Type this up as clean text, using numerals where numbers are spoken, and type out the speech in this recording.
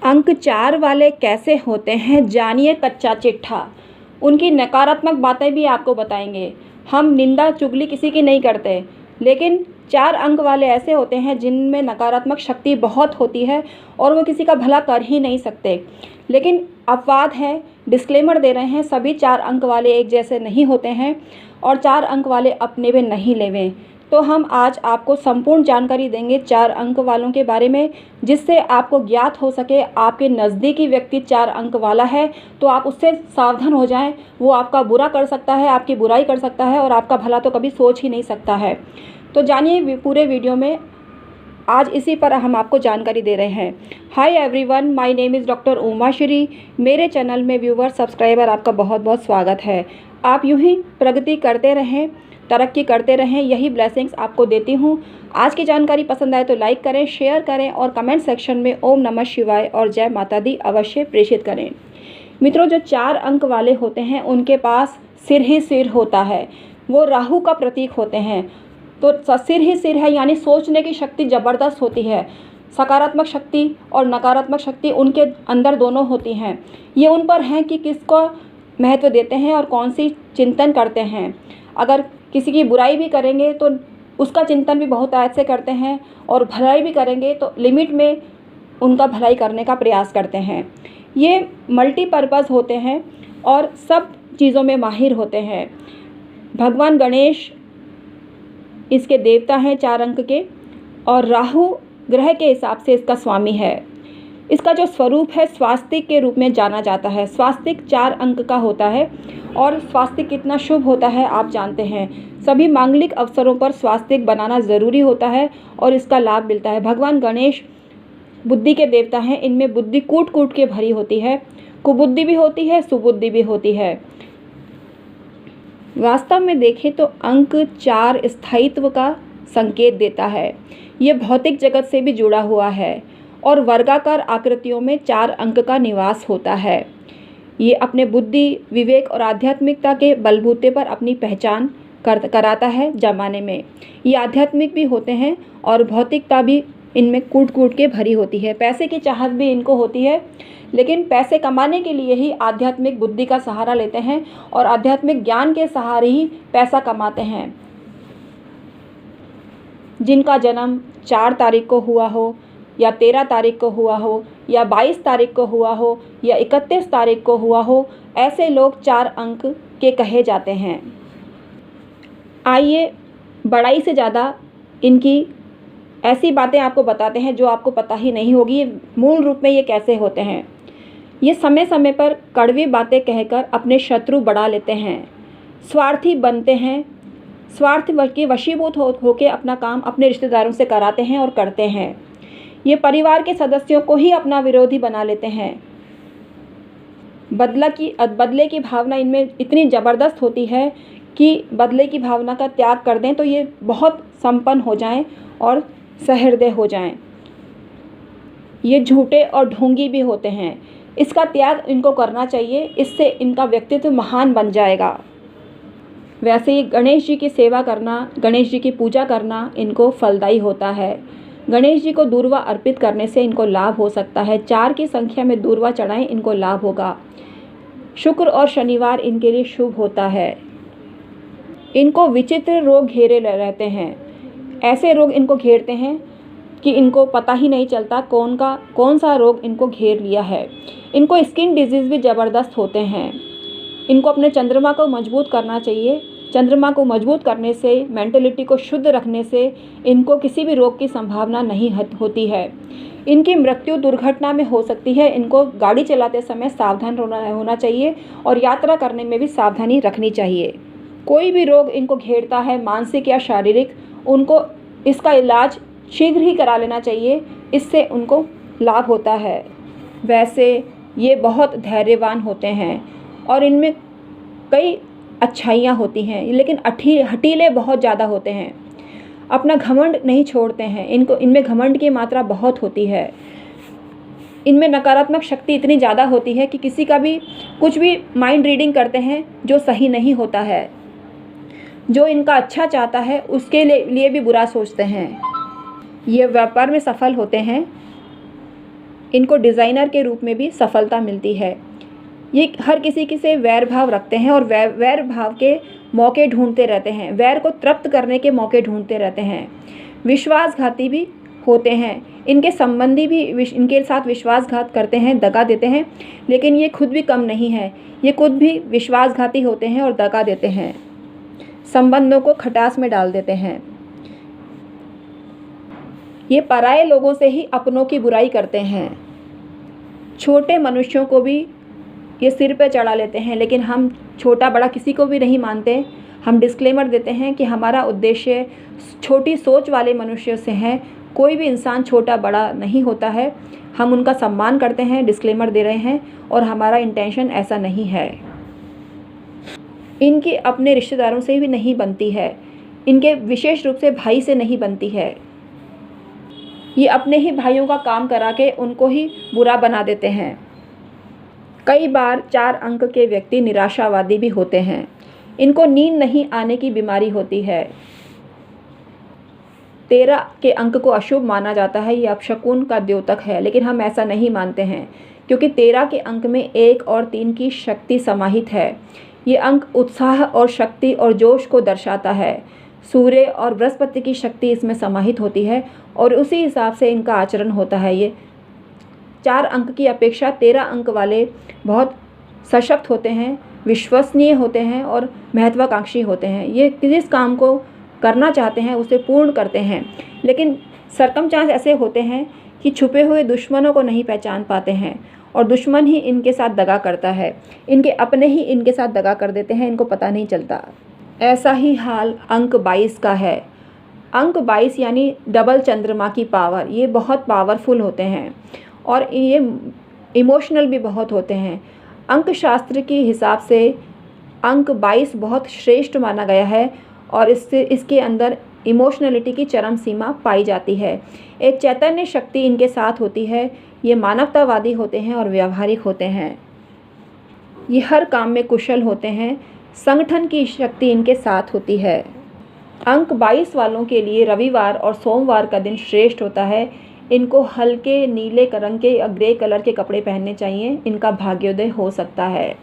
अंक 4 वाले कैसे होते हैं, जानिए कच्चा चिट्ठा। उनकी नकारात्मक बातें भी आपको बताएंगे। हम निंदा चुगली किसी की नहीं करते, लेकिन 4 अंक वाले ऐसे होते हैं जिनमें नकारात्मक शक्ति बहुत होती है और वो किसी का भला कर ही नहीं सकते। लेकिन अपवाद है, डिस्क्लेमर दे रहे हैं, सभी 4 अंक वाले एक जैसे नहीं होते हैं और 4 अंक वाले अपने में नहीं लेवें। तो हम आज आपको संपूर्ण जानकारी देंगे 4 अंक वालों के बारे में, जिससे आपको ज्ञात हो सके आपके नज़दीकी व्यक्ति 4 अंक वाला है तो आप उससे सावधान हो जाएं। वो आपका बुरा कर सकता है, आपकी बुराई कर सकता है और आपका भला तो कभी सोच ही नहीं सकता है। तो जानिए पूरे वीडियो में, आज इसी पर हम आपको जानकारी दे रहे हैं। Hi everyone, my name is doctor Uma Shri. मेरे चैनल में व्यूवर सब्सक्राइबर आपका बहुत बहुत स्वागत है। आप यूँ ही प्रगति करते रहें, तरक्की करते रहें, यही ब्लेसिंग्स आपको देती हूँ। आज की जानकारी पसंद आए तो लाइक करें, शेयर करें और कमेंट सेक्शन में ओम नमः शिवाय और जय माता दी अवश्य प्रेषित करें। मित्रों, जो 4 अंक वाले होते हैं उनके पास सिर ही सिर होता है। वो राहु का प्रतीक होते हैं। तो सिर ही सिर है, यानी सोचने की शक्ति ज़बरदस्त होती है। सकारात्मक शक्ति और नकारात्मक शक्ति उनके अंदर दोनों होती हैं। ये उन पर हैं कि किसको महत्व देते हैं और कौन सी चिंतन करते हैं। अगर किसी की बुराई भी करेंगे तो उसका चिंतन भी बहुत आयत से करते हैं और भलाई भी करेंगे तो लिमिट में उनका भलाई करने का प्रयास करते हैं। ये मल्टीपर्पज़ होते हैं और सब चीज़ों में माहिर होते हैं। भगवान गणेश इसके देवता हैं 4 अंक के, और राहु ग्रह के हिसाब से इसका स्वामी है। इसका जो स्वरूप है स्वास्तिक के रूप में जाना जाता है। स्वास्तिक 4 अंक का होता है और स्वास्तिक कितना शुभ होता है आप जानते हैं। सभी मांगलिक अवसरों पर स्वास्तिक बनाना ज़रूरी होता है और इसका लाभ मिलता है। भगवान गणेश बुद्धि के देवता हैं। इनमें बुद्धि कूट कूट के भरी होती है, कुबुद्धि भी होती है, सुबुद्धि भी होती है। वास्तव में देखें तो अंक 4 स्थायित्व का संकेत देता है। ये भौतिक जगत से भी जुड़ा हुआ है और वर्गाकार आकृतियों में 4 अंक का निवास होता है। ये अपने बुद्धि, विवेक और आध्यात्मिकता के बलबूते पर अपनी पहचान कराता है ज़माने में। ये आध्यात्मिक भी होते हैं और भौतिकता भी इनमें कूट कूट के भरी होती है। पैसे की चाहत भी इनको होती है, लेकिन पैसे कमाने के लिए ही आध्यात्मिक बुद्धि का सहारा लेते हैं और आध्यात्मिक ज्ञान के सहारे ही पैसा कमाते हैं। जिनका जन्म 4 तारीख को हुआ हो या 13 तारीख को हुआ हो या 22 तारीख को हुआ हो या 31 तारीख को हुआ हो, ऐसे लोग 4 अंक के कहे जाते हैं। आइए बड़ाई से ज़्यादा इनकी ऐसी बातें आपको बताते हैं जो आपको पता ही नहीं होगी मूल रूप में ये कैसे होते हैं। ये समय समय पर कड़वी बातें कहकर अपने शत्रु बढ़ा लेते हैं, स्वार्थी बनते हैं, स्वार्थ के वशीभूत होकर अपना काम अपने रिश्तेदारों से कराते हैं और करते हैं। ये परिवार के सदस्यों को ही अपना विरोधी बना लेते हैं। बदले की भावना इनमें इतनी ज़बरदस्त होती है कि बदले की भावना का त्याग कर दें तो ये बहुत संपन्न हो जाएं और सहृदय हो जाएं। ये झूठे और ढोंगी भी होते हैं। इसका त्याग इनको करना चाहिए, इससे इनका व्यक्तित्व महान बन जाएगा। वैसे ही गणेश जी की सेवा करना, गणेश जी की पूजा करना इनको फलदायी होता है। गणेश जी को दूर्वा अर्पित करने से इनको लाभ हो सकता है। 4 की संख्या में दूर्वा चढ़ाएं, इनको लाभ होगा। शुक्र और शनिवार इनके लिए शुभ होता है। इनको विचित्र रोग घेरे रहते हैं। ऐसे रोग इनको घेरते हैं कि इनको पता ही नहीं चलता कौन सा रोग इनको घेर लिया है। इनको स्किन डिजीज़ भी ज़बरदस्त होते हैं। इनको अपने चंद्रमा को मजबूत करना चाहिए। चंद्रमा को मजबूत करने से, मेंटलिटी को शुद्ध रखने से इनको किसी भी रोग की संभावना नहीं होती है। इनकी मृत्यु दुर्घटना में हो सकती है। इनको गाड़ी चलाते समय सावधान होना चाहिए और यात्रा करने में भी सावधानी रखनी चाहिए। कोई भी रोग इनको घेरता है, मानसिक या शारीरिक, उनको इसका इलाज शीघ्र ही करा लेना चाहिए, इससे उनको लाभ होता है। वैसे ये बहुत धैर्यवान होते हैं और इनमें कई अच्छाइयाँ होती हैं, लेकिन हठीले बहुत ज़्यादा होते हैं। अपना घमंड नहीं छोड़ते हैं। इनमें घमंड की मात्रा बहुत होती है। इनमें नकारात्मक शक्ति इतनी ज़्यादा होती है कि किसी का भी कुछ भी माइंड रीडिंग करते हैं जो सही नहीं होता है। जो इनका अच्छा चाहता है उसके लिए भी बुरा सोचते हैं। ये व्यापार में सफल होते हैं। इनको डिज़ाइनर के रूप में भी सफलता मिलती है। ये हर किसी की से वैर भाव रखते हैं और वैर भाव के मौके ढूंढते रहते हैं, वैर को तृप्त करने के मौके ढूंढते रहते हैं। विश्वासघाती भी होते हैं, इनके संबंधी भी इनके साथ विश्वासघात करते हैं, दगा देते हैं, लेकिन ये खुद भी कम नहीं है, ये खुद भी विश्वासघाती होते हैं और दगा देते हैं, संबंधों को खटास में डाल देते हैं। ये पराये लोगों से ही अपनों की बुराई करते हैं। छोटे मनुष्यों को भी ये सिर पे चढ़ा लेते हैं, लेकिन हम छोटा बड़ा किसी को भी नहीं मानते। हम डिस्क्लेमर देते हैं कि हमारा उद्देश्य छोटी सोच वाले मनुष्यों से है। कोई भी इंसान छोटा बड़ा नहीं होता है, हम उनका सम्मान करते हैं, डिस्क्लेमर दे रहे हैं, और हमारा इंटेंशन ऐसा नहीं है। इनकी अपने रिश्तेदारों से भी नहीं बनती है, इनके विशेष रूप से भाई से नहीं बनती है। ये अपने ही भाइयों का काम करा के उनको ही बुरा बना देते हैं। कई बार 4 अंक के व्यक्ति निराशावादी भी होते हैं। इनको नींद नहीं आने की बीमारी होती है। 13 के अंक को अशुभ माना जाता है, ये अपशकुन का द्योतक है, लेकिन हम ऐसा नहीं मानते हैं, क्योंकि 13 के अंक में 1 और 3 की शक्ति समाहित है। ये अंक उत्साह और शक्ति और जोश को दर्शाता है। सूर्य और बृहस्पति की शक्ति इसमें समाहित होती है और उसी हिसाब से इनका आचरण होता है। ये 4 अंक की अपेक्षा 13 अंक वाले बहुत सशक्त होते हैं, विश्वसनीय होते हैं और महत्वाकांक्षी होते हैं। ये जिस काम को करना चाहते हैं उसे पूर्ण करते हैं, लेकिन सर्कमस्टेंस ऐसे होते हैं कि छुपे हुए दुश्मनों को नहीं पहचान पाते हैं और दुश्मन ही इनके साथ दगा करता है। इनके अपने ही इनके साथ दगा कर देते हैं, इनको पता नहीं चलता। ऐसा ही हाल अंक 22 का है। अंक 22 यानी डबल चंद्रमा की पावर। ये बहुत पावरफुल होते हैं और ये इमोशनल भी बहुत होते हैं। अंक शास्त्र के हिसाब से अंक 22 बहुत श्रेष्ठ माना गया है और इसके अंदर इमोशनलिटी की चरम सीमा पाई जाती है। एक चैतन्य शक्ति इनके साथ होती है। ये मानवतावादी होते हैं और व्यावहारिक होते हैं। ये हर काम में कुशल होते हैं। संगठन की शक्ति इनके साथ होती है। अंक 22 वालों के लिए रविवार और सोमवार का दिन श्रेष्ठ होता है। इनको हल्के नीले रंग के ग्रे कलर के कपड़े पहनने चाहिए। इनका भाग्योदय हो सकता है।